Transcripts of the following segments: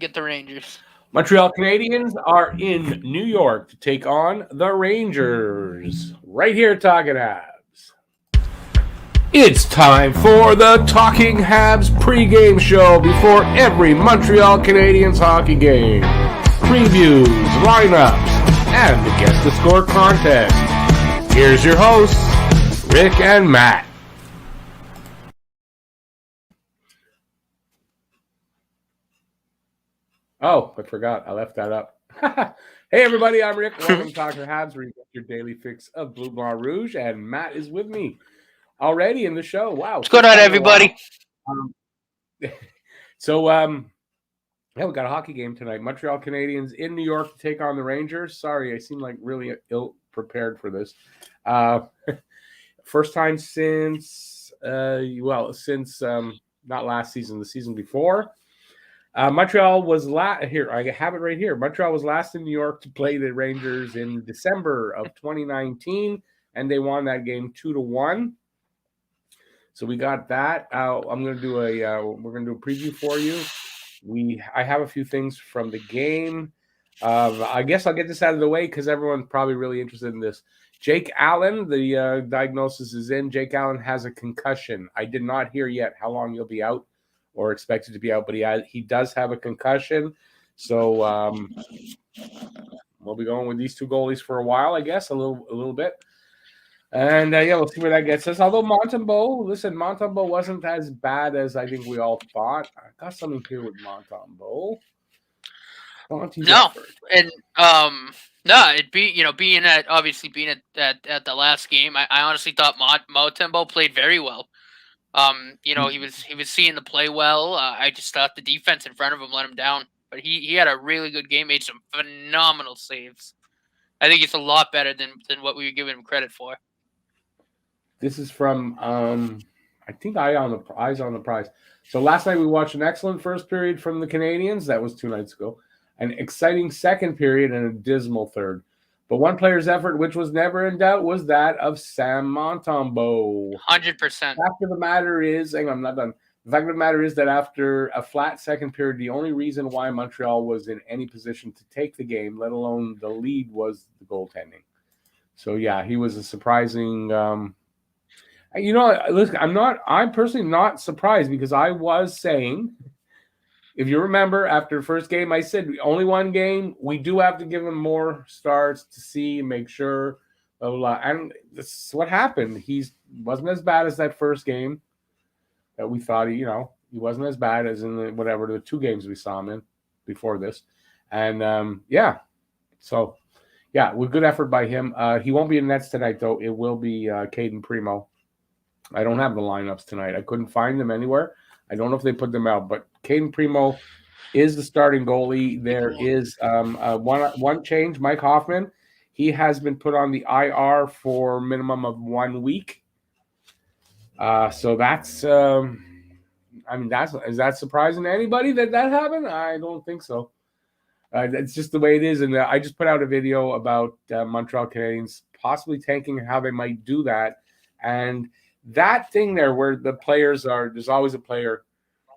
Get the Rangers. Montreal Canadiens are in New York to take on the Rangers. Right here, Talking Habs. It's time for the Talking Habs pregame show before every Montreal Canadiens hockey game. Previews, lineups, and the Guess the Score contest. Here's your hosts, Rick and Matt. Oh, I forgot. I left that up. Hey, everybody. I'm Rick. Welcome to Talking Habs, where you get your daily fix of Blue Blanc Rouge. And Matt is with me already in the show. Wow. What's going on, everybody? Yeah, we got a hockey game tonight. Montreal Canadiens in New York to take on the Rangers. Sorry, I seem like really ill-prepared for this. First time since not last season, the season before. Montreal was here. I have it right here. Montreal was last in New York to play the Rangers in December of 2019, and they won that game 2-1. So we got that. I'm going to do we're going to do a preview for you. I have a few things from the game. I guess I'll get this out of the way because everyone's probably really interested in this. Jake Allen, the diagnosis is in. Jake Allen has a concussion. I did not hear yet how long he'll be out or expected to be out, but he does have a concussion. So we'll be going with these two goalies for a while, I guess, a little bit. And we'll see where that gets us. Although Montembeault wasn't as bad as I think we all thought. I got something here with Montembeault. Being at the last game, I honestly thought Montembeault played very well. He was seeing the play well. I just thought the defense in front of him let him down. But he had a really good game, made some phenomenal saves. I think it's a lot better than what we were giving him credit for. This is from I think Eyes on the Prize. So last night we watched an excellent first period from the Canadiens. That was 2 nights ago. An exciting second period and a dismal third. But one player's effort, which was never in doubt, was that of Sam Montembeault. 100%. The fact of the matter is, I'm not done. The fact of the matter is that after a flat second period, the only reason why Montreal was in any position to take the game, let alone the lead, was the goaltending. So yeah, he was a surprising. Listen, I'm personally not surprised because I was saying, if you remember, after the first game, I said only one game. We do have to give him more starts to see and make sure. Blah, blah, blah. And this is what happened. He wasn't as bad as that first game that we thought he wasn't as bad as in the 2 games we saw him in before this. And with good effort by him. He won't be in nets tonight, though. It will be Caden Primo. I don't have the lineups tonight. I couldn't find them anywhere. I don't know if they put them out, but Caden Primo is the starting goalie. There is one change. Mike Hoffman, he has been put on the IR for a minimum of 1 week. So that's is that surprising to anybody that happened? I don't think so. It's just the way it is. And I just put out a video about Montreal Canadiens possibly tanking, how they might do that. And that thing there where the players there's always a player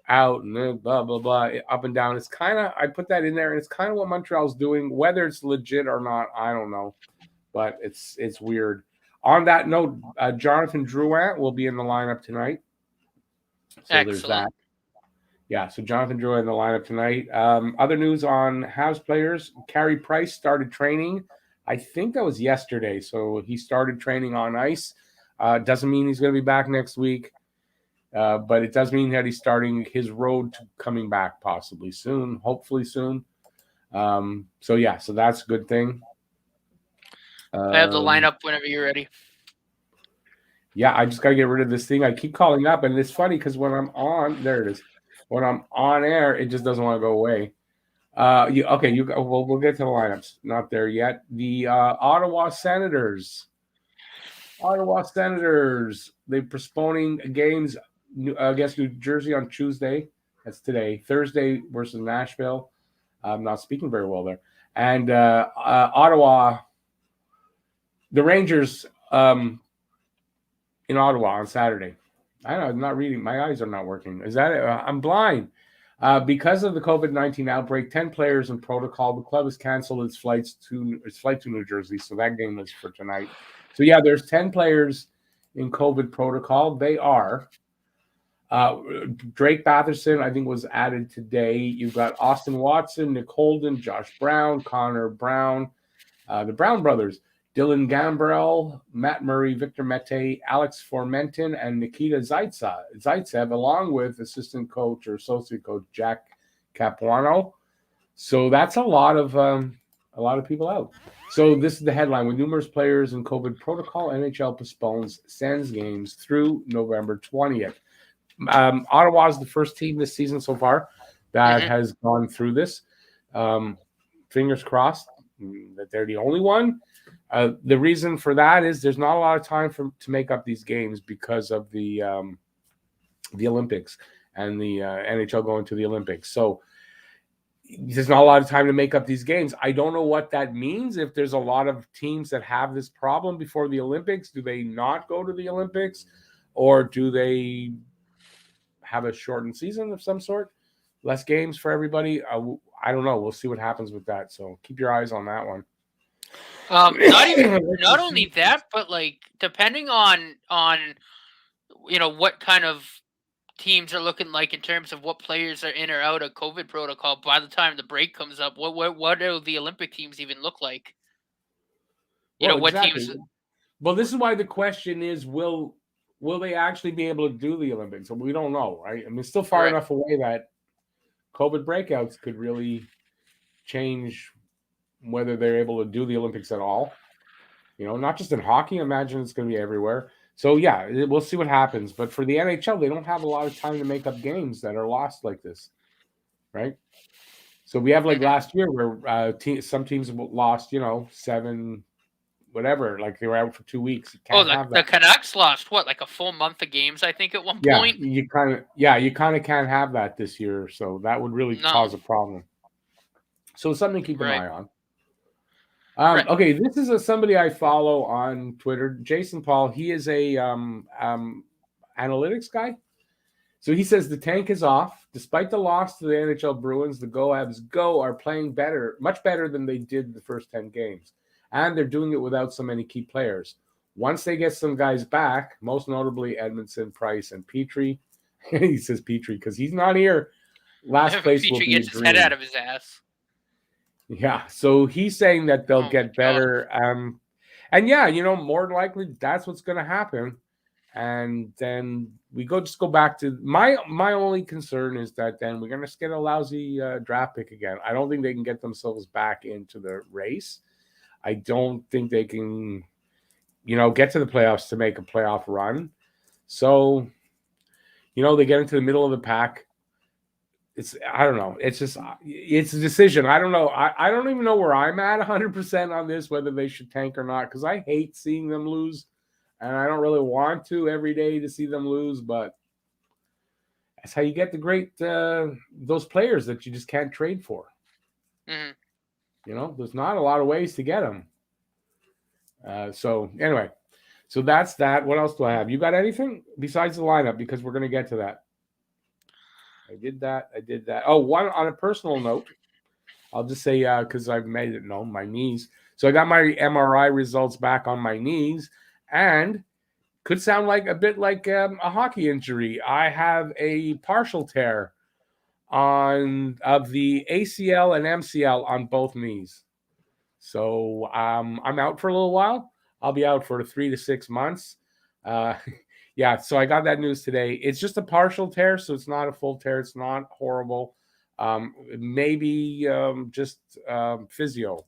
out and blah, blah, blah, up and down. It's kind of, I put that in there, and it's kind of what Montreal's doing. Whether it's legit or not, I don't know. But it's weird. On that note, Jonathan Drouin will be in the lineup tonight. So excellent. There's that. Yeah, so Jonathan Drouin in the lineup tonight. Other news on Habs players. Carey Price started training. I think that was yesterday. So he started training on ice. Doesn't mean he's going to be back next week. But it does mean that he's starting his road to coming back possibly soon, hopefully soon. So that's a good thing. I have the lineup whenever you're ready. Yeah, I just got to get rid of this thing. I keep calling up, and it's funny because when I'm on, there it is. When I'm on air, it just doesn't want to go away. We'll get to the lineups. Not there yet. The Ottawa Senators. They're postponing games against New Jersey on Tuesday. That's today. Thursday versus Nashville. I'm not speaking very well there. And Ottawa, the Rangers in Ottawa on Saturday. I don't know. I'm not reading. My eyes are not working. Is that it? I'm blind. Because of the COVID-19 outbreak, 10 players in protocol. The club has canceled its flight to New Jersey, so that game is for tonight. So yeah, there's 10 players in COVID protocol. They are Drake Batherson, I think, was added today. You've got Austin Watson, Nick Holden, Josh Brown, Connor Brown, the Brown brothers, Dylan Gambrell, Matt Murray, Victor Mete, Alex Formenton, and Nikita Zaitsev, along with assistant coach or associate coach Jack Capuano. So that's a lot of people out. So this is the headline: with numerous players in COVID protocol, NHL postpones Sens games through November 20th. Ottawa is the first team this season so far that has gone through this. Fingers crossed that they're the only one. The reason for that is there's not a lot of time to make up these games because of the Olympics and the NHL going to the Olympics. So there's not a lot of time to make up these games. I don't know what that means. If there's a lot of teams that have this problem before the Olympics, do they not go to the Olympics, or do they have a shortened season of some sort? Less games for everybody? I don't know. We'll see what happens with that. So keep your eyes on that one. Not only that, but like depending on what kind of teams are looking like in terms of what players are in or out of COVID protocol. By the time the break comes up, what do the Olympic teams even look like? What teams? Well, this is why the question is: Will they actually be able to do the Olympics? We don't know, right? I mean, it's still far enough away that COVID breakouts could really change whether they're able to do the Olympics at all. Not just in hockey. Imagine it's going to be everywhere. So, yeah, we'll see what happens. But for the NHL, they don't have a lot of time to make up games that are lost like this, right? So we have like last year where some teams lost, 7, whatever, like they were out for 2 weeks. The Canucks lost like a full month of games, I think, at one point. You kind of can't have that this year. So that would really cause a problem. So it's something to keep an eye on. Okay, this is somebody I follow on Twitter, Jason Paul. He is a analytics guy. So he says the tank is off. Despite the loss to the NHL Bruins, the Habs are playing better, much better than they did the first 10 games. And they're doing it without so many key players. Once they get some guys back, most notably Edmondson, Price, and Petrie. He says Petrie because he's not here. Last place will be gets his head out of his ass. Yeah, so he's saying that they'll get better. And yeah, more than likely that's what's going to happen. And then we just go back to my only concern is that then we're going to get a lousy draft pick again. I don't think they can get themselves back into the race. I don't think they can, get to the playoffs to make a playoff run. So, they get into the middle of the pack. I don't know. It's a decision. I don't know. I don't even know where I'm at 100% on this, whether they should tank or not, because I hate seeing them lose. And I don't really want to every day to see them lose, but that's how you get the great, those players that you just can't trade for. Mm-hmm. There's not a lot of ways to get them. So anyway, so that's that. What else do I have? You got anything besides the lineup? Because we're going to get to that. I did that. Oh, one on a personal note, I'll just say, because I've made it known, my knees. So I got my MRI results back on my knees, and could sound like a bit like a hockey injury. I have a partial tear of the ACL and MCL on both knees. So I'm out for a little while. I'll be out for 3 to 6 months. Yeah, so I got that news today. It's just a partial tear, so it's not a full tear. It's not horrible. Maybe just physio.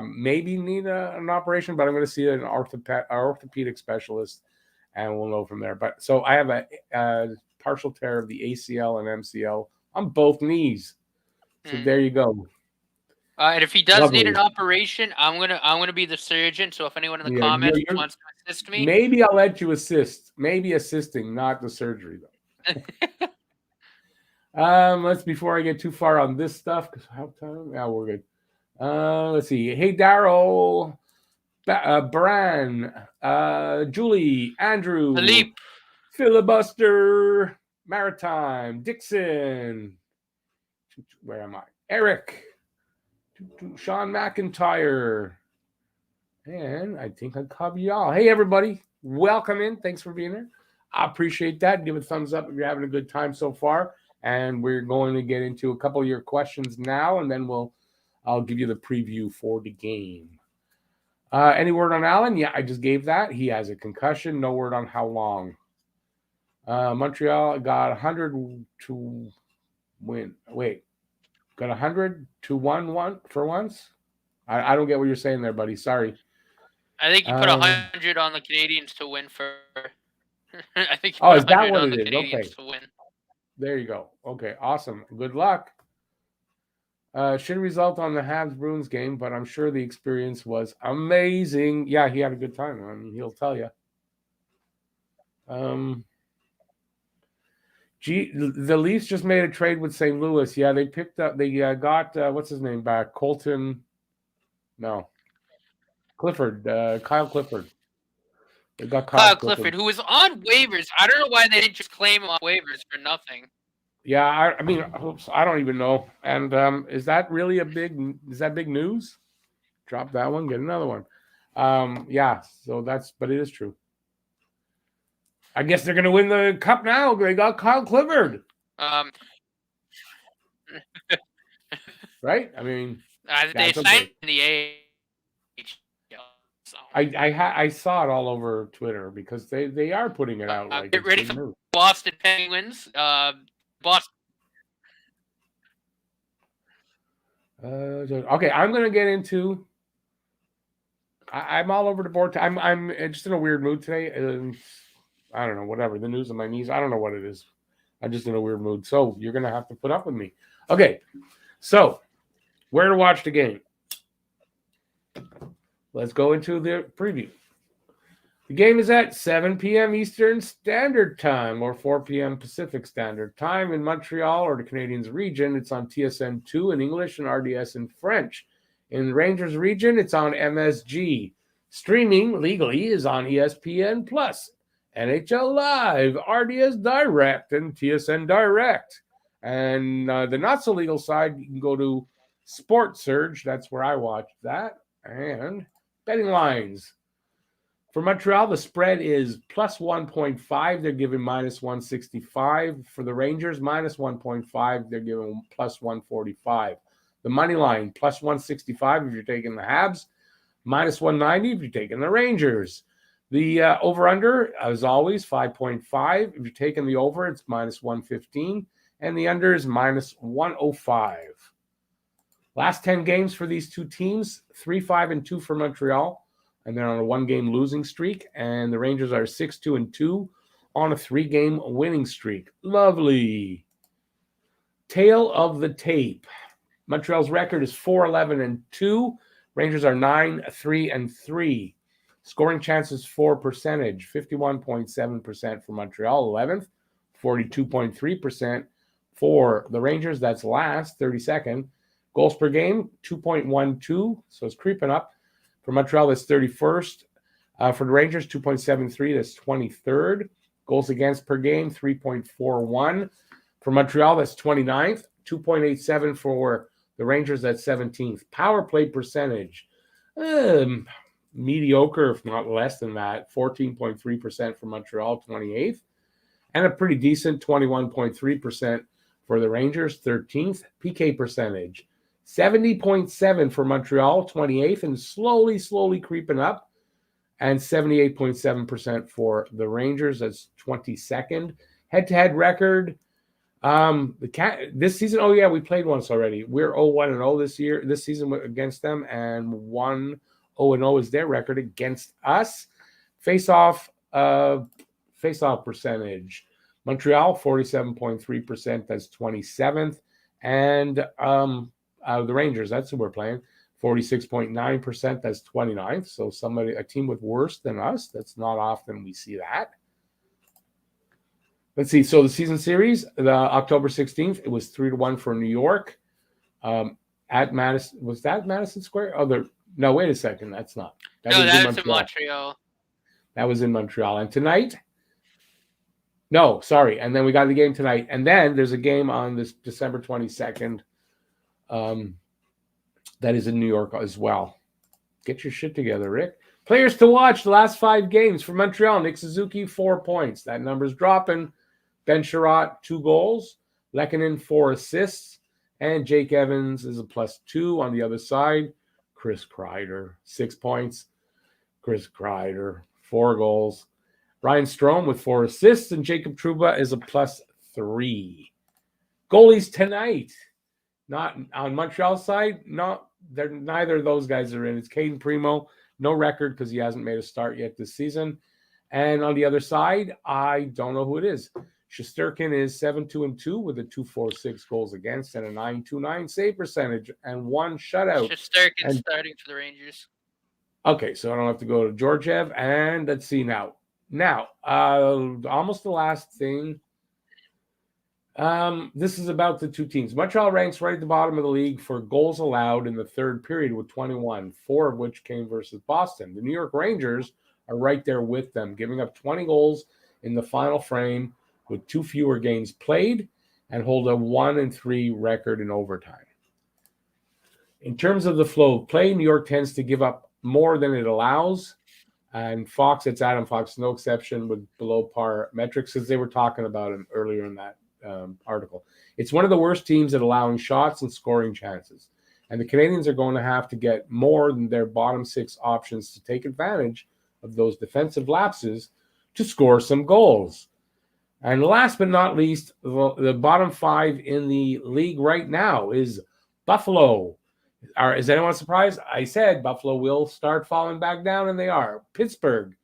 Maybe need an operation, but I'm going to see an orthopedic specialist, and we'll know from there. But so I have a partial tear of the ACL and MCL on both knees. So there you go. And if he does need an operation, I'm gonna be the surgeon. So if anyone in the comments wants to assist me, maybe I'll let you assist. Maybe assisting, not the surgery though. Before I get too far on this stuff, because how time? Yeah, we're good. Let's see. Hey, Daryl, Bran, Julie, Andrew, Philippe, Filibuster, Maritime, Dixon, Where am I? Eric. Sean McIntyre. And I think I covered y'all. Hey, everybody. Welcome in. Thanks for being here. I appreciate that. Give a thumbs up if you're having a good time so far. And we're going to get into a couple of your questions now, and then I'll give you the preview for the game. Any word on Allen? Yeah, I just gave that. He has a concussion. No word on how long. Montreal got 100 to win. Wait, got 100 to 1 for once? I don't get what you're saying there, buddy. Sorry. I think you put 100 on the Canadiens to win for. I think you put is that what on the Canadiens to win. There you go. Okay, awesome. Good luck. Should result on the Habs Bruins game, but I'm sure the experience was amazing. Yeah, he had a good time. I mean, he'll tell you. The Leafs just made a trade with St. Louis. Yeah, they picked up. They got what's his name back? Clifford. Kyle Clifford. They got Kyle Clifford, who was on waivers. I don't know why they didn't just claim him on waivers for nothing. Yeah, I mean, I don't even know. And is that really big news? Drop that one, get another one. Yeah, but it is true. I guess they're going to win the cup now. They got Kyle Clifford. Right? I mean, they signed the AHL. So. I saw it all over Twitter because they are putting it out. Like get ready for Boston Penguins. Boston. Okay, I'm going to get into. I'm all over the board. I'm just in a weird mood today. I don't know, whatever. The news on my knees. I don't know what it is. I'm just in a weird mood. So you're going to have to put up with me. Okay, so where to watch the game? Let's go into the preview. The game is at 7 p.m. Eastern Standard Time or 4 p.m. Pacific Standard Time in Montreal or the Canadiens region. It's on TSN 2 in English and RDS in French. In the Rangers region, it's on MSG. Streaming legally is on ESPN+, NHL Live, RDS Direct, and TSN Direct. And the not-so-legal side, you can go to Sports Surge. That's where I watch that. And betting lines. For Montreal, the spread is plus 1.5. They're giving minus 165. For the Rangers, minus 1.5. They're giving plus 145. The money line, plus 165 if you're taking the Habs, minus 190 if you're taking the Rangers. The over-under, as always, 5.5. If you're taking the over, it's minus 115. And the under is minus 105. Last 10 games for these two teams, 3-5-2 for Montreal. And they're on a one-game losing streak. And the Rangers are 6-2-2 on a 3-game winning streak. Lovely. Tail of the tape. Montreal's record is 4-11-2. Rangers are 9-3-3. Scoring chances for percentage, 51.7% for Montreal, 11th, 42.3% for the Rangers. That's last, 32nd. Goals per game, 2.12, so it's creeping up. For Montreal, that's 31st. For the Rangers, 2.73, that's 23rd. Goals against per game, 3.41. For Montreal, that's 29th, 2.87 for the Rangers, that's 17th. Power play percentage, mediocre, if not less than that, 14.3% for Montreal, 28th. And a pretty decent 21.3% for the Rangers, 13th. PK percentage, 70.7 for Montreal, 28th, and slowly creeping up. And 78.7% for the Rangers, that's 22nd. Head-to-head record, this season, we played once already. We're 0-1-0 this season against them, and 1-0-0 is their record against us. Face-off percentage. Montreal, 47.3%, that's 27th. And the Rangers, that's who we're playing, 46.9%, that's 29th. So a team with worse than us. That's not often we see that. Let's see. So the season series, the October 16th, it was 3-1 for New York. At Madison, was that Madison Square? No, wait a second. That's not. That was in Montreal. That was in Montreal. And tonight, no, sorry. And then we got the game tonight. And then there's a game on this December 22nd that is in New York as well. Get your shit together, Rick. Players to watch the last 5 games for Montreal. Nick Suzuki, 4 points. That number's dropping. Ben Sherratt, 2 goals. Lehkonen, 4 assists. And Jake Evans is a +2 on the other side. Chris Kreider, 6 points. Chris Kreider, 4 goals. Ryan Strome with 4 assists. And Jacob Trouba is a +3. Goalies tonight. Not on Montreal's side. Neither of those guys are in. It's Caden Primo. No record because he hasn't made a start yet this season. And on the other side, I don't know who it is. Shesterkin is 7-2-2 with a 2.46 goals against and a 9.29 save percentage and 1 shutout. Shesterkin starting for the Rangers. Okay, so I don't have to go to Georgiev. And let's see now. Almost the last thing. This is about the 2 teams. Montreal ranks right at the bottom of the league for goals allowed in the third period with 21, 4 of which came versus Boston. The New York Rangers are right there with them, giving up 20 goals in the final frame with 2 fewer games played and hold a 1-3 record in overtime. In terms of the flow of play, New York tends to give up more than it allows. And Fox, it's Adam Fox, no exception with below par metrics, because they were talking about him earlier in that article. It's one of the worst teams at allowing shots and scoring chances. And the Canadiens are going to have to get more than their bottom 6 options to take advantage of those defensive lapses to score some goals. And last but not least, the bottom 5 in the league right now is Buffalo. Is anyone surprised? I said Buffalo will start falling back down, and they are. Pittsburgh.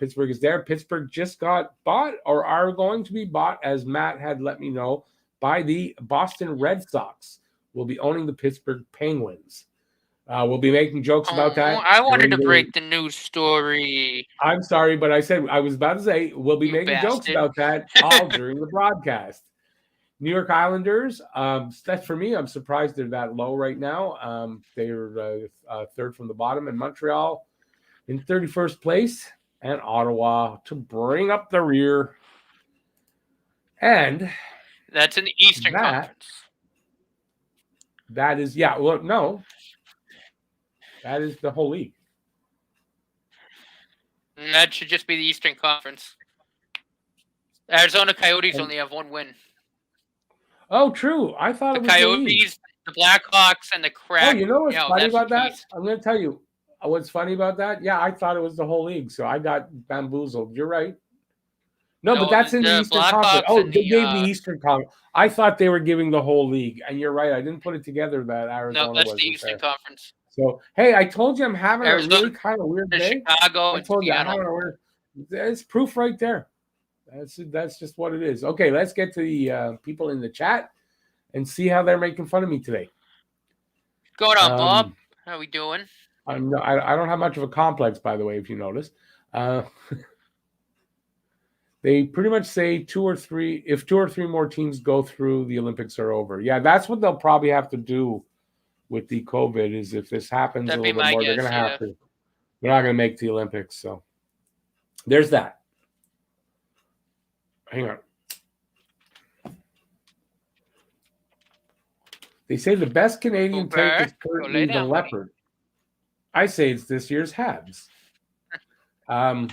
Pittsburgh is there. Pittsburgh just got bought or are going to be bought, as Matt had let me know, by the Boston Red Sox. We'll be owning the Pittsburgh Penguins. We'll be making jokes about that. I wanted to break the news story. I'm sorry, but I was about to say we'll be making jokes about that all during the broadcast. New York Islanders, that's for me. I'm surprised they're that low right now. They're third from the bottom, and Montreal in 31st place, and Ottawa to bring up the rear. And that's in the Eastern Conference. That is, yeah. Well, no, that is the whole league. And that should just be the Eastern Conference. Arizona Coyotes only have 1 win. Oh, true. I thought it was Coyotes, the Blackhawks, and the Kraken. Oh, you know what's funny about that? I'm going to tell you what's funny about that. Yeah, I thought it was the whole league, so I got bamboozled. You're right. No, but that's in the Eastern Conference. Oh, they gave the Eastern Conference. I thought they were giving the whole league, and you're right. I didn't put it together that Arizona was. No, that's the Eastern Conference. So, hey, I told you I'm having a really kind of weird day. Chicago I told you I'm having a weird. It's proof right there. That's just what it is. Okay, let's get to the people in the chat and see how they're making fun of me today. Going on, Bob. How are we doing? I don't have much of a complex, by the way, if you notice. They pretty much say if 2 or 3 more teams go through, the Olympics are over. Yeah, that's what they'll probably have to do with the COVID, is if this happens a little bit more, they're going to have to. They're not going to make the Olympics. So there's that. Hang on. They say the best Canadian tank is currently the Leopard. I say it's this year's Habs. I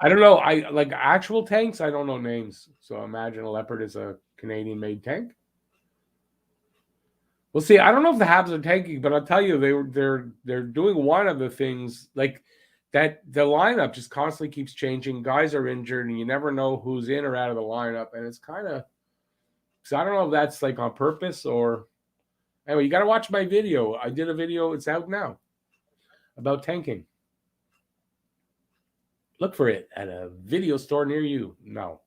don't know. I like actual tanks. I don't know names. So imagine a Leopard is a Canadian-made tank. We'll see. I don't know if the Habs are tanking, but I'll tell you, they're doing one of the things like that. The lineup just constantly keeps changing. Guys are injured, and you never know who's in or out of the lineup. And it's kind of. So I don't know if that's like on purpose or. Anyway, you got to watch my video. I did a video. It's out now about tanking. Look for it at a video store near you. No.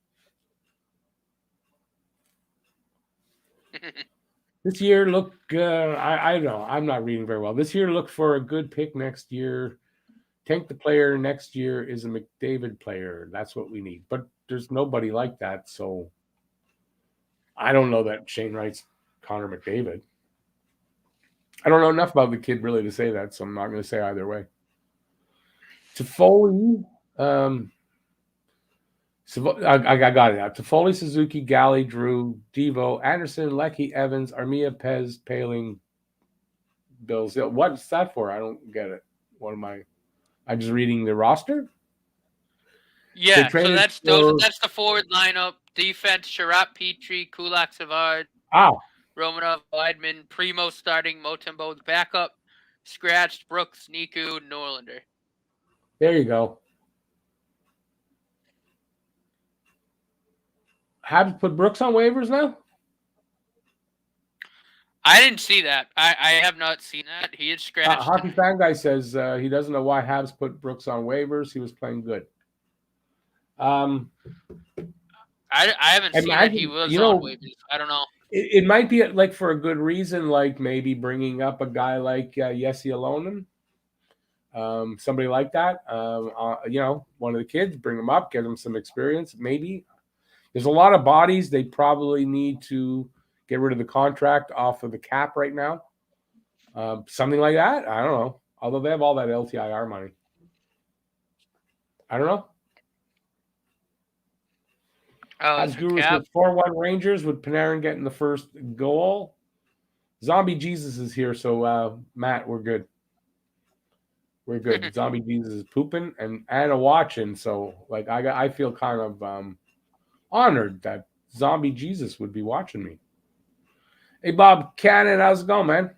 This year, look, I don't know. I'm not reading very well. This year, look for a good pick next year. Tank the player next year is a McDavid player. That's what we need. But there's nobody like that. So I don't know that Shane Wright's Connor McDavid. I don't know enough about the kid really to say that, so I'm not going to say either way. Toffoli So I got it now. Toffoli, Suzuki, Galley, Drew, Devo, Anderson, Leckie, Evans, Armia, Pez, Paling, Bills. What's that for? I don't get it. What am I? I'm just reading the roster. Yeah, so that's the forward lineup. Defense: Sherratt, Petrie, Kulak, Savard, Romanov, Weidman, Primo starting, Motembo's backup, scratched, Brooks, Niku, Norlander. There you go. Habs put Brooks on waivers now? I didn't see that. I have not seen that. He is scratched. Hockey Fan Guy says he doesn't know why Habs put Brooks on waivers. He was playing good. I haven't seen that he was on waivers. I don't know. It might be like for a good reason, like maybe bringing up a guy like Jesse Alonen, somebody like that. One of the kids, bring him up, get him some experience. Maybe there's a lot of bodies. They probably need to get rid of the contract off of the cap right now. Something like that. I don't know. Although they have all that LTIR money. I don't know. Habs Gurus with 4-1 Rangers with Panarin getting the first goal. Zombie Jesus is here, so Matt, we're good. We're good. Zombie Jesus is pooping and a watching, so like I feel kind of honored that Zombie Jesus would be watching me. Hey Bob Cannon, how's it going, man?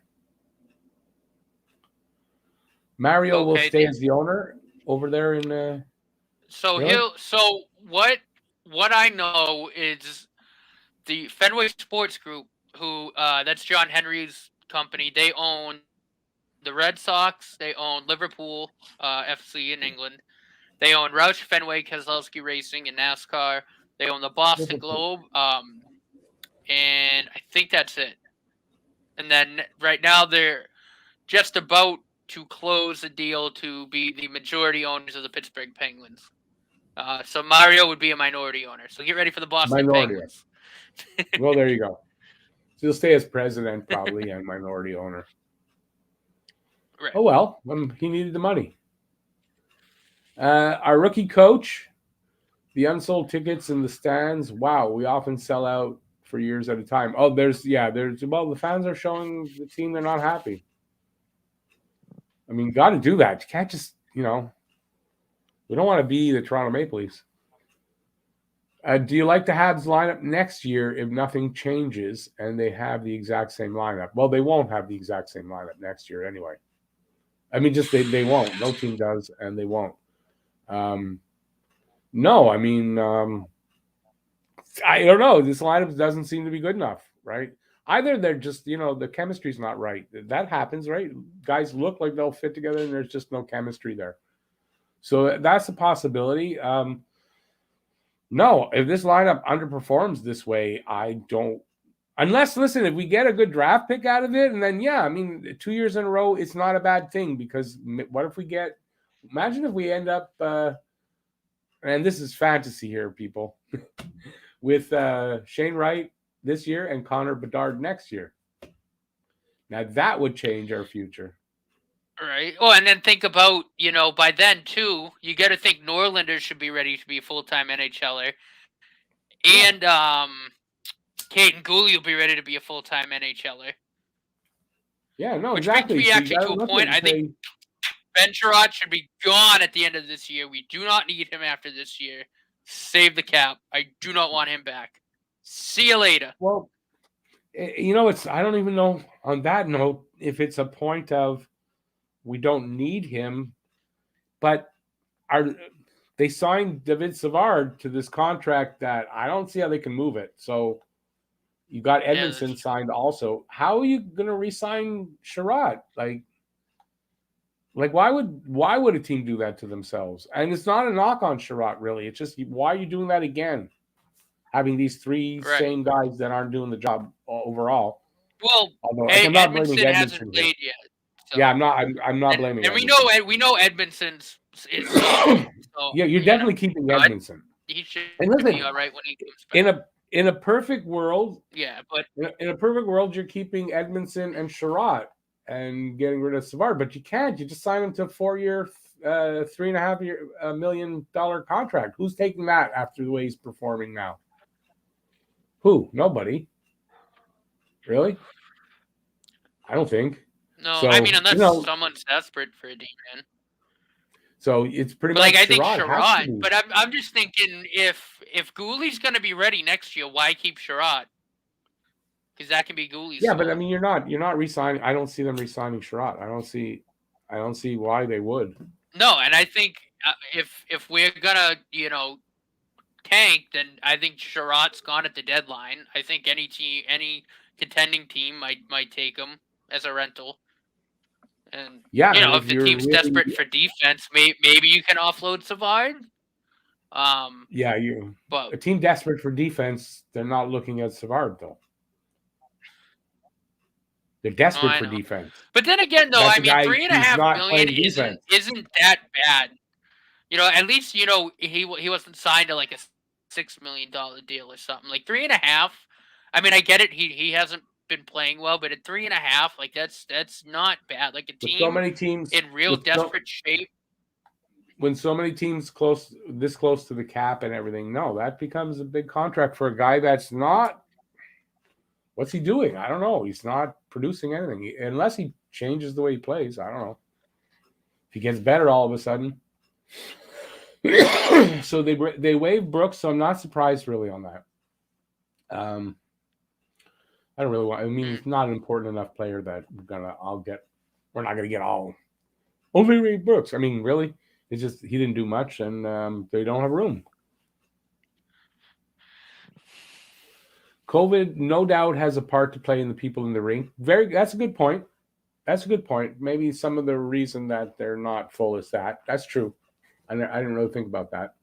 Mario will stay as the owner over there in. So what I know is the Fenway Sports Group, who that's John Henry's company. They own the Red Sox. They own Liverpool FC in England. They own Roush Fenway Keselowski Racing in NASCAR. They own the Boston Globe, and I think that's it. And then right now they're just about to close the deal to be the majority owners of the Pittsburgh Penguins. So Mario would be a minority owner. So get ready for the Boston Penguins. Well, there you go. So he'll stay as president probably and minority owner. Right. Oh, well, he needed the money. Our rookie coach, the unsold tickets in the stands. Wow, we often sell out for years at a time. Oh, the fans are showing the team they're not happy. I mean, got to do that. You can't just, we don't want to be the Toronto Maple Leafs. Do you like the Habs lineup next year if nothing changes and they have the exact same lineup? Well, they won't have the exact same lineup next year anyway. I mean, just they won't. No team does, and they won't. No, I mean, I don't know. This lineup doesn't seem to be good enough, right? Either they're just, the chemistry's not right. That happens, right? Guys look like they'll fit together, and there's just no chemistry there. So that's a possibility. No, if this lineup underperforms this way, I don't. Unless, listen, if we get a good draft pick out of it, and then, 2 years in a row, it's not a bad thing because what if we get – imagine if we end up and this is fantasy here, people, with Shane Wright this year and Connor Bedard next year. Now, that would change our future. Right. Oh, and then think about, by then, too, you got to think Norlander should be ready to be a full-time NHLer. And Caden Gooley will be ready to be a full-time NHLer. Yeah, no, Which exactly. brings me actually to a point. I think Ben Sherratt should be gone at the end of this year. We do not need him after this year. Save the cap. I do not want him back. See you later. Well, I don't even know on that note if it's a point of we don't need him, but they signed David Savard to this contract that I don't see how they can move it. So you got Edmondson signed also. How are you going to re-sign Sherratt? Like why would a team do that to themselves? And it's not a knock on Sherratt, really. It's just why are you doing that again? Having these three same guys that aren't doing the job overall. Well, Edmondson hasn't played yet. So. Yeah, I'm not blaming. And we know Edmondson's. Yeah, you're definitely keeping Edmondson. He should be all right when he comes back. In a perfect world. Yeah, but in a perfect world, you're keeping Edmondson and Sherratt and getting rid of Savard, but you can't. You just sign him to a 4-year $3.5 million contract. Who's taking that after the way he's performing now? Who? Nobody. Really? I don't think. No, So, I mean, unless someone's desperate for a D-man. So it's pretty But much I think Sherrod has to Sherrod. be. But I'm just thinking if Gooley's going to be ready next year, why keep Sherrod? Because that can be Gooley's. Yeah, but I mean, you're not re-signing. I don't see them re-signing Sherrod. I don't see why they would. No, and I think if we're gonna tank, then I think Sherrod's gone at the deadline. I think any contending team might take him as a rental. And yeah, and if the team's really desperate for defense, maybe you can offload Savard. Yeah, a team desperate for defense, they're not looking at Savard though. They're desperate for defense. But then again, though, That's I mean, $3.5 million isn't that bad. At least he wasn't signed to like a $6 million deal or something. Like 3.5. I mean, I get it. He hasn't been playing well, but at 3.5, like that's not bad. Like a team so many teams in real desperate shape. When so many teams this close to the cap and everything, no, that becomes a big contract for a guy that's not. What's he doing? I don't know. He's not producing anything unless he changes the way he plays. I don't know. If he gets better all of a sudden. So they waived Brooks, so I'm not surprised really on that. I don't really want. I mean, he's not an important enough player that we're not gonna get all. Only waive Brooks. I mean, really, it's just he didn't do much, and they don't have room. COVID, no doubt, has a part to play in the people in the ring. That's a good point. Maybe some of the reason that they're not full is that. That's true. I didn't really think about that.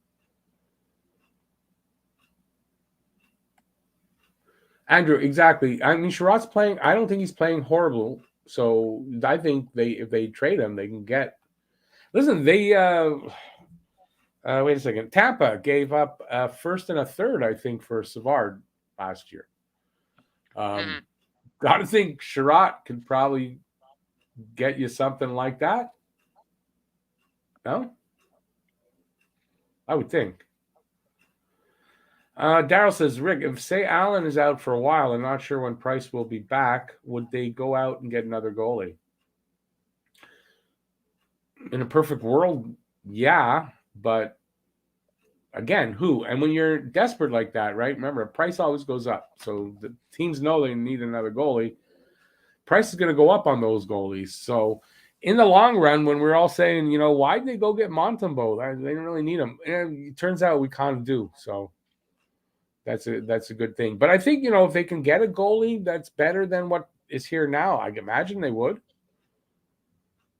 Andrew, exactly. I mean, Sherrod's playing. I don't think he's playing horrible. So I think if they trade him, they can get. Listen, they. Wait a second. Tampa gave up a first and a third, I think, for Savard last year. Got to think Sherrod could probably get you something like that. No? I would think. Daryl says, Rick, if say Allen is out for a while and not sure when Price will be back, would they go out and get another goalie? In a perfect world, yeah, but again, who? And when you're desperate like that, right? Remember, price always goes up. So the teams know they need another goalie. Price is going to go up on those goalies. So in the long run, when we're all saying, why'd they go get Montembeault? They didn't really need him. And it turns out we kind of do. So that's a good thing. But I think, if they can get a goalie that's better than what is here now, I imagine they would.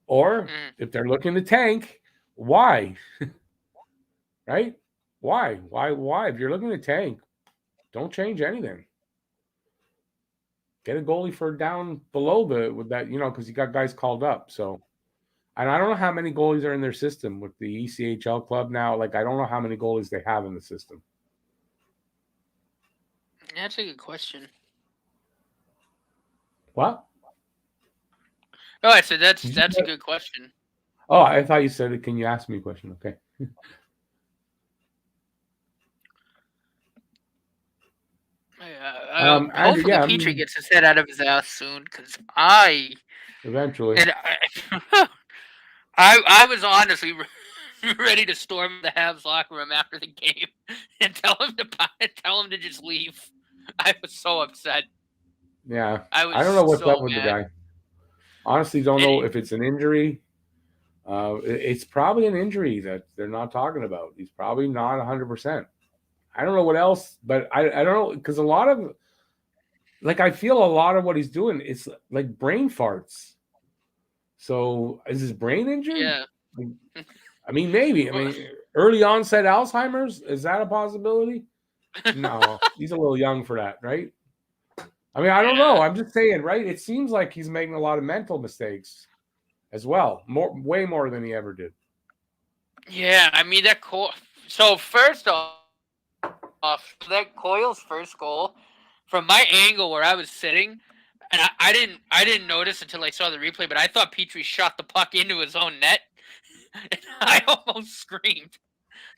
Or if they're looking to tank, why? Right? Why? If you're looking to tank, don't change anything. Get a goalie for down below because you got guys called up. So, and I don't know how many goalies are in their system with the ECHL club now. Like, I don't know how many goalies they have in the system. That's a good question. What? Oh, I said that's a good question. Oh, I thought you said it. Can you ask me a question? Okay. Hopefully Petrie gets his head out of his ass soon, because eventually. And I was honestly ready to storm the Habs locker room after the game and tell him to just leave. I was so upset. Yeah, I don't know what's up with the guy. Honestly, don't know if it's an injury. It's probably an injury that they're not talking about. He's probably not 100%. I don't know what else, but I don't know, because a lot of, I feel a lot of what he's doing is like brain farts. So is his brain injured? Yeah. I mean, maybe. I mean, early onset Alzheimer's, is that a possibility? No, he's a little young for that, right? I mean, I don't know. I'm just saying, right? It seems like he's making a lot of mental mistakes as well, way more than he ever did. Yeah, I mean so first off, that Coyle's first goal, from my angle where I was sitting, and I didn't notice until I saw the replay, but I thought Petrie shot the puck into his own net. And I almost screamed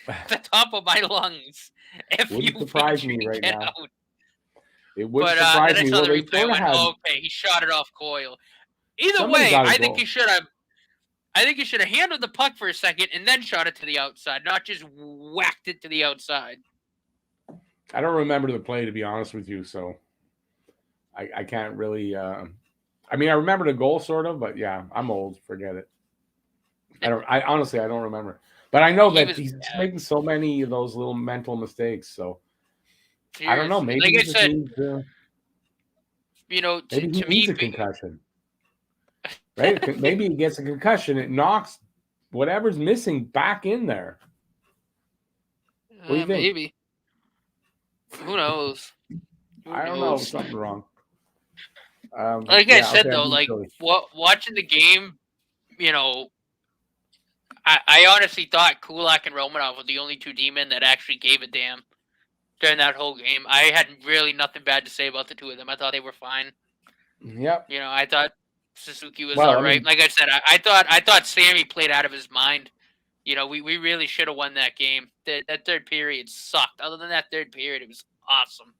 at the top of my lungs. If Wouldn't you surprise me Patriot, right get now. out. It wouldn't But then surprise I me. saw Well, the they replay. sort I of went, had okay, he shot it off Coyle. Either somebody way, got a I think goal. he should have. I think he should have handled the puck for a second and then shot it to the outside, not just whacked it to the outside. I don't remember the play, to be honest with you, so I can't really. I mean, I remember the goal sort of, but yeah, I'm old. Forget it. I honestly, I don't remember. But I know He that was he's bad. making so many of those little mental mistakes. So I don't know. Seriously. Maybe Like he I just said, needs. Maybe he to needs me, a concussion, right? Maybe he gets a concussion. It knocks whatever's missing back in there. What do you think? maybe. Who knows? Who I don't know. knows? Something wrong. Like I Yeah. said, Okay. I'm though, being like silly. watching the game, I honestly thought Kulak and Romanov were the only two D-men that actually gave a damn during that whole game. I had really nothing bad to say about the two of them. I thought they were fine. Yep. I thought Suzuki was Well, all I right. mean, Like I said, I thought Sammy played out of his mind. We really should have won that game. That third period sucked. Other than that third period, it was awesome.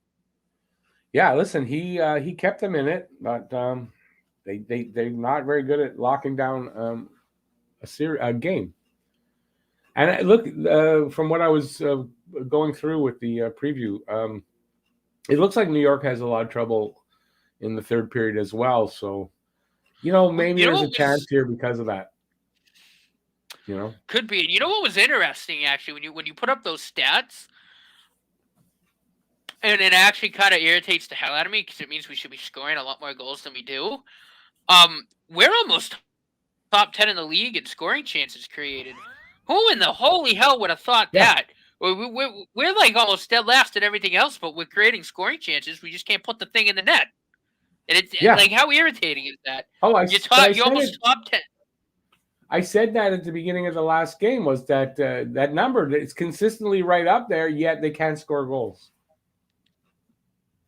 yeah. Listen, he kept them in it, but they're not very good at locking down a game. And look, from what I was going through with the preview, it looks like New York has a lot of trouble in the third period as well. So, maybe there's a chance here because of that. Could be. You know what was interesting actually when you put up those stats, and it actually kind of irritates the hell out of me because it means we should be scoring a lot more goals than we do. We're almost top 10 in the league in scoring chances created. Who in the holy hell would have thought that? We're like almost dead last at everything else, but we're creating scoring chances. We just can't put the thing in the net. And it's like, how irritating is that? Oh, You almost top 10. I said that at the beginning of the last game was that that number it's consistently right up there, yet they can't score goals.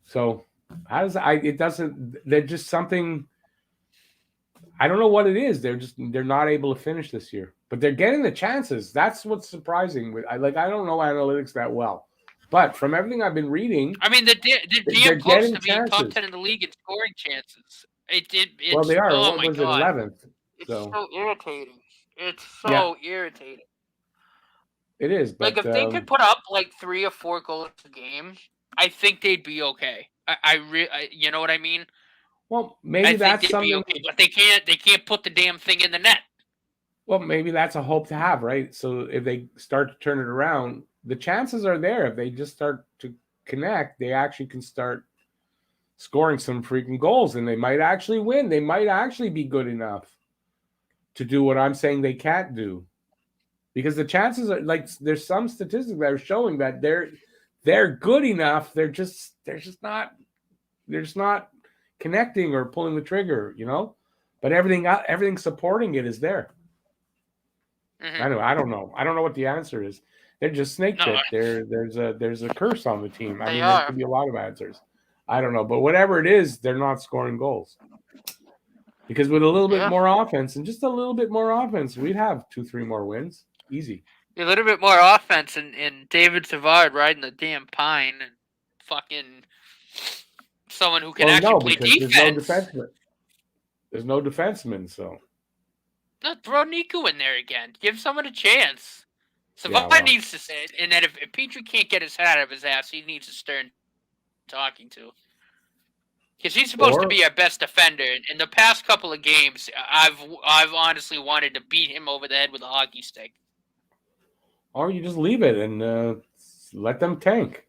So how does it doesn't? They're just something. I don't know what it is. They're not able to finish this year, but they're getting the chances. That's what's surprising. I don't know analytics that well, but from everything I've been reading, I mean, they're damn close to being top 10 in the league in scoring chances. Well, they are. Oh What my was it, God. 11th? It's so irritating. It's Yeah. so irritating. It is, but Like if they could put up like 3 or 4 goals a game, I think they'd be okay. You know what I mean? Well, maybe that's something. Be okay, but they can't put the damn thing in the net. Well, maybe that's a hope to have, right? So if they start to turn it around, the chances are there. If they just start to connect, they actually can start scoring some freaking goals, and they might actually win. They might actually be good enough to do what I'm saying they can't do. Because the chances are like there's some statistics that are showing that they're good enough. They're just not connecting or pulling the trigger, But everything supporting it is there. Mm-hmm. I don't know. I don't know what the answer is. They're just snake bit. There's a curse on the team. I mean, there could be a lot of answers. I don't know, but whatever it is, they're not scoring goals. Because with a little bit more offense and just a little bit more offense, we'd have 2-3 more wins. Easy. A little bit more offense and David Savard riding the damn pine and fucking someone who can play defense. There's no defenseman, so. No, throw Niku in there again. Give someone a chance. Savard needs to say it, and then if Petrie can't get his head out of his ass, he needs a stern talking to. Because he's supposed to be our best defender. In the past couple of games, I've honestly wanted to beat him over the head with a hockey stick. Or you just leave it and let them tank.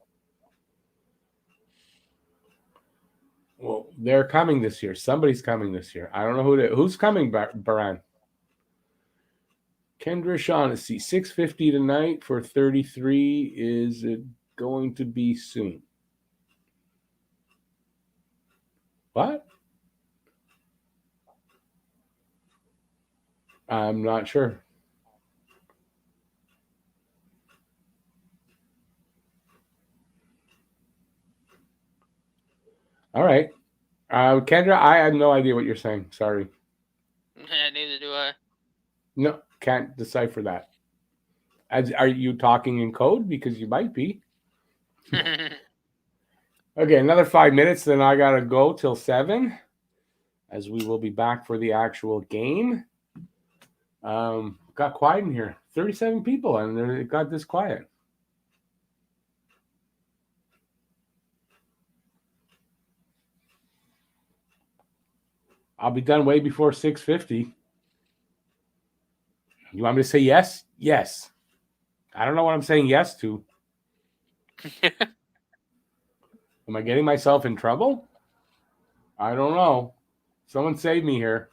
Well, they're coming this year. Somebody's coming this year. I don't know who's coming, Baran. Kendra Shaughnessy, 650 tonight for 33. Is it going to be soon? What? I'm not sure. All right. Kendra, I have no idea what you're saying. Sorry. Yeah, neither do I. No, can't decipher that. Are you talking in code? Because you might be. Okay, another 5 minutes, then I gotta go till 7, as we will be back for the actual game. Got quiet in here. 37 people, and it got this quiet. I'll be done way before 6:50. You want me to say yes? Yes. I don't know what I'm saying yes to. Am I getting myself in trouble? I don't know. Someone save me here.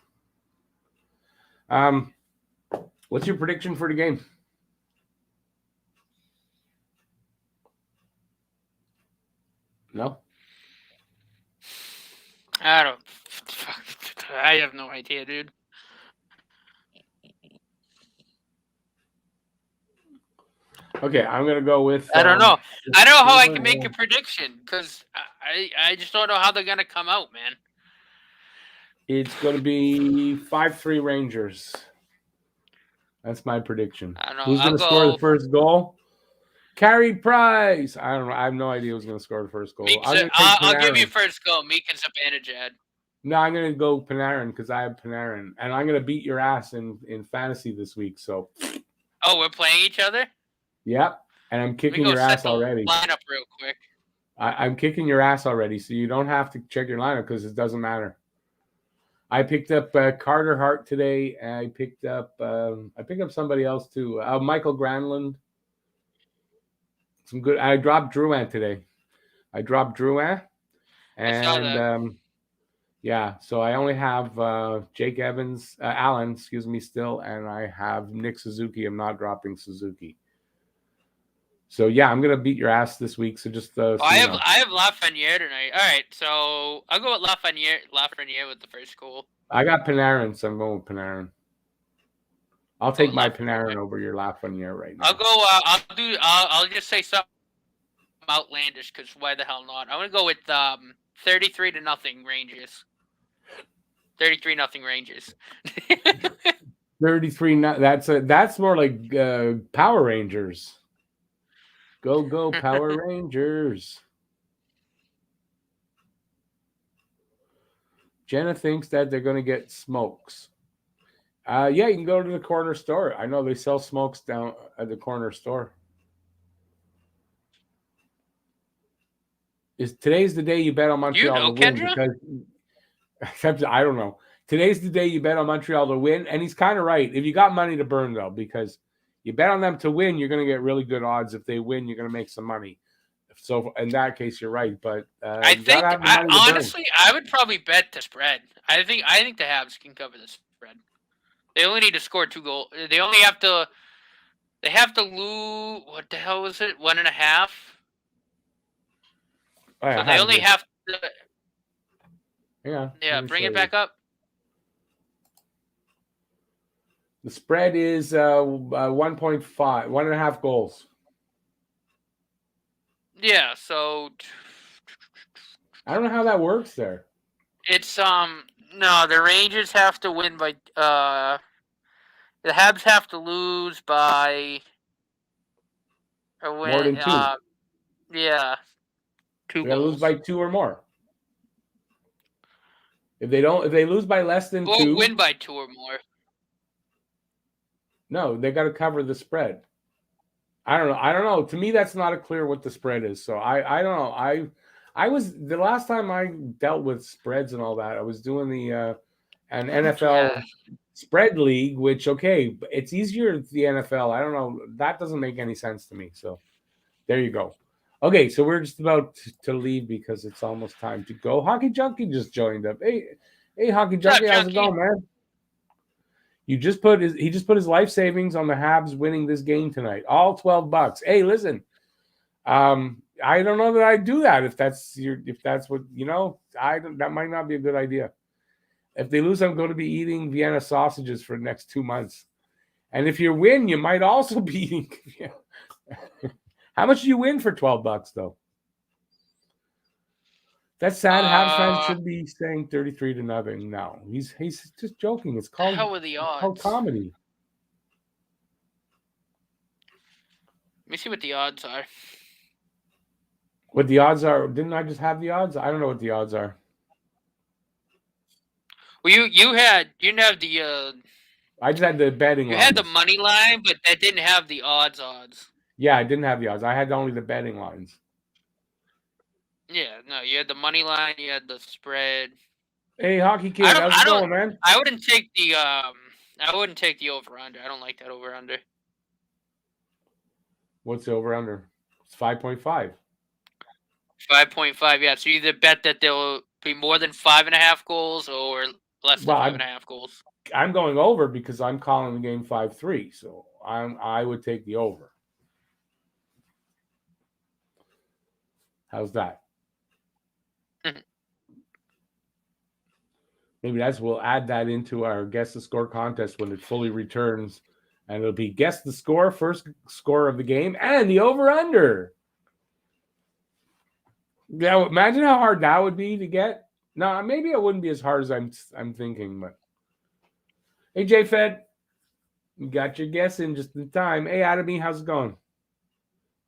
What's your prediction for the game? No? I have no idea, dude. Okay, I'm gonna go with. I don't know. I don't know how I can make a prediction because I just don't know how they're gonna come out, man. It's going to be 5-3 Rangers. That's my prediction. I don't know. Who's going to score the first goal? Carey Price. I don't know. I have no idea who's going to score the first goal. I'll give you first goal. Meek and Zibanejad. No, I'm going to go Panarin because I have Panarin. And I'm going to beat your ass in fantasy this week. So. Oh, we're playing each other? Yep. And I'm kicking your ass already. Line up real quick. I'm kicking your ass already. So you don't have to check your lineup because it doesn't matter. I picked up Carter Hart today. I picked up somebody else too. Michael Granlund. Some good. I dropped Drouin today. And yeah. So I only have Jake Evans, Allen, still, and I have Nick Suzuki. I'm not dropping Suzuki. So yeah, I'm gonna beat your ass this week. So just I have Lafreniere tonight. All right, so I'll go with Lafreniere with the first goal. I got Panarin, so I'm going with Panarin. I'll take my Panarin over your Lafreniere right now. I'll just say something outlandish because why the hell not? I'm gonna go with 33-0 Rangers. 33-0 Rangers. 33. That's more like Power Rangers. Go Power Rangers. Jenna thinks that they're going to get smokes. Yeah, you can go to the corner store. I know they sell smokes down at the corner store. Today's the day you bet on Montreal to win? Because I don't know. Today's the day you bet on Montreal to win, and he's kind of right. If you got money to burn, though, because you bet on them to win, you're going to get really good odds. If they win, you're going to make some money. So in that case, you're right. But I think honestly, I would probably bet the spread. I think the Habs can cover the spread. They only need to score 2 goals. They have to lose. What the hell was it? 1.5. So they only have to. Yeah. Bring it back up. The spread is 1.5, 1.5 goals. Yeah, so I don't know how that works there. It's no, the Rangers have to win by the Habs have to lose by more than 2. Yeah. 2 goals. They lose by 2 or more. If they lose by less than 2, win by 2 or more. No, they got to cover the spread. I don't know. To me, that's not clear what the spread is. So I don't know. I was the last time I dealt with spreads and all that. I was doing the an NFL spread league, which it's easier at the NFL. I don't know. That doesn't make any sense to me. So there you go. Okay, so we're just about to leave because it's almost time to go. Hockey Junkie just joined up. Hey, Hockey Junkie, how's it going, man? He just put his life savings on the Habs winning this game tonight. All $12. Hey, listen, I don't know that I'd do that if that's what that might not be a good idea. If they lose, I'm going to be eating Vienna sausages for the next 2 months. And if you win, you might also be eating. How much do you win for $12 though? That's sad. Habs fans should be saying 33-0. No, he's just joking. It's called how are the odds? Called comedy. me see what the odds are. What the odds are? Didn't I just have the odds? I don't know what the odds are. Well, you didn't have the I just had the betting you lines. had the money line, but that didn't have the odds. Yeah, I didn't have the odds. I had only the betting lines. Yeah, no, you had the money line, you had the spread. Hey, Hockey Kid, how's it going, man? I wouldn't take the over under. I don't like that over under. What's the over under? It's 5.5. 5.5, yeah. So you either bet that there'll be more than 5.5 goals or less than 5.5 goals. I'm going over because I'm calling the game 5-3, so I would take the over. How's that? Maybe we'll add that into our guess the score contest when it fully returns, and it'll be guess the score, first score of the game, and the over under. Yeah, imagine how hard that would be to get. No, maybe it wouldn't be as hard as I'm thinking, but hey, J-Fed, you got your guess in just in time. Hey, Adamy, how's it going?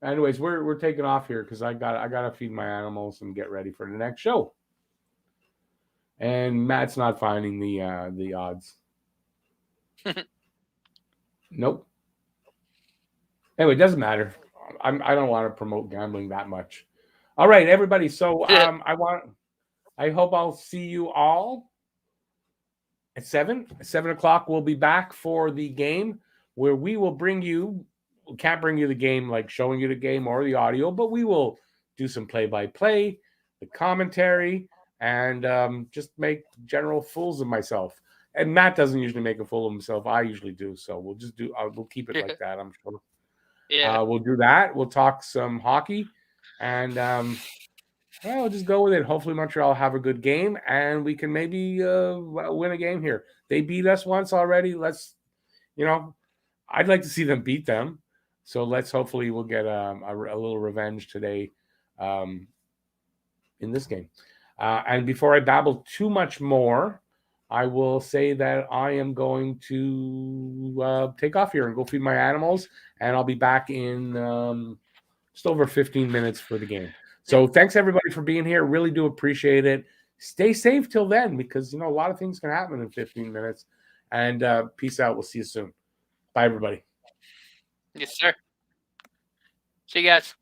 Anyways, we're taking off here because I gotta feed my animals and get ready for the next show. And Matt's not finding the odds. Nope. Anyway, it doesn't matter. I don't want to promote gambling that much. All right, everybody. So I hope I'll see you all at 7. At 7 o'clock, we'll be back for the game where we will bring you. We can't bring you the game like showing you the game or the audio, but we will do some play-by-play, the commentary, and just make general fools of myself. And Matt doesn't usually make a fool of himself. I usually do. So we'll just do. We'll keep it like that. I'm sure. Yeah. We'll do that. We'll talk some hockey, and we'll just go with it. Hopefully, Montreal have a good game, and we can maybe win a game here. They beat us once already. I'd like to see them beat them. So hopefully we'll get a little revenge today in this game. And before I babble too much more, I will say that I am going to take off here and go feed my animals, and I'll be back in just over 15 minutes for the game. So thanks everybody for being here. Really do appreciate it. Stay safe till then, because a lot of things can happen in 15 minutes. And peace out. We'll see you soon. Bye, everybody. Yes, sir. See you guys.